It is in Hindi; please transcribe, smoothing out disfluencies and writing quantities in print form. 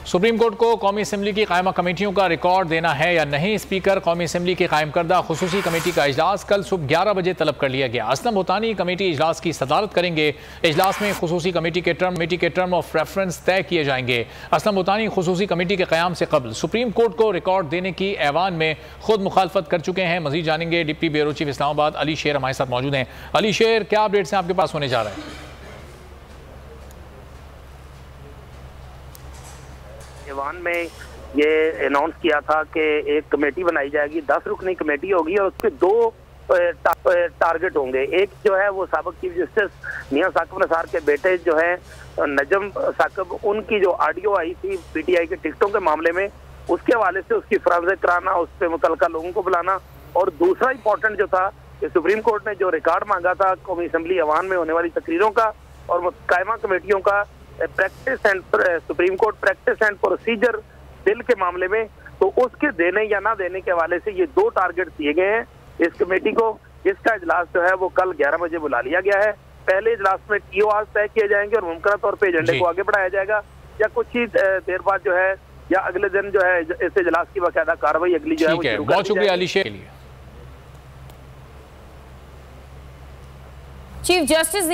सुप्रीम कोर्ट को कौमी असम्बली की कायमा कमेटियों का रिकॉर्ड देना है या नहीं। स्पीकर कौमी असम्बली की कायम करदा खुसूसी कमेटी का इजलास कल सुबह 11 बजे तलब कर लिया गया। असलम भूतानी कमेटी इजलास की सदारत करेंगे। इजलास में खुसूसी कमेटी के टर्म ऑफ रेफरेंस तय किए जाएंगे। असलम भूतानी खुसूसी कमेटी के क़याम से कबल सुप्रीम कोर्ट को रिकॉर्ड देने की ऐवान में खुद मुखालफत कर चुके हैं। मजीद जानेंगे deputy bureau chief Islamabad Ali शेर हमारे साथ मौजूद हैं। अली शेर, क्या अपडेट्स हैं आपके पास होने जा रहे हैं? ईवान में ये अनाउंस किया था कि एक कमेटी बनाई जाएगी, 10 रुकनी कमेटी होगी और उसके 2 टारगेट होंगे। एक जो है वो साबिक चीफ जस्टिस मियां साकिब निसार के बेटे जो है नजम साकिब, उनकी जो ऑडियो आई थी पीटीआई के टिकटों के मामले में, उसके हवाले से उसकी फरामज़ कराना, उस पर मुतल्लिका लोगों को बुलाना। और दूसरा इंपॉर्टेंट जो था कि सुप्रीम कोर्ट ने जो रिकॉर्ड मांगा था कौमी असम्बली ऐवान में होने वाली तकरीरों का और कायमा कमेटियों का practice and supreme court practice and procedure bill के मामले में, तो उसके देने या ना देने के हवाले से ये 2 टारगेट दिए गए हैं इस कमेटी को। इसका इजलास जो है वो कल 11 बजे बुला लिया गया है। पहले इजलास में टीओआर तय किए जाएंगे और मुमकिन तौर पर एजेंडे को आगे बढ़ाया जाएगा, या कुछ ही देर बाद जो है या अगले दिन जो है इस इजलास की बाकायदा कार्रवाई अगली जो है। बहुत शुक्रिया अली शेर के लिए। Chief justice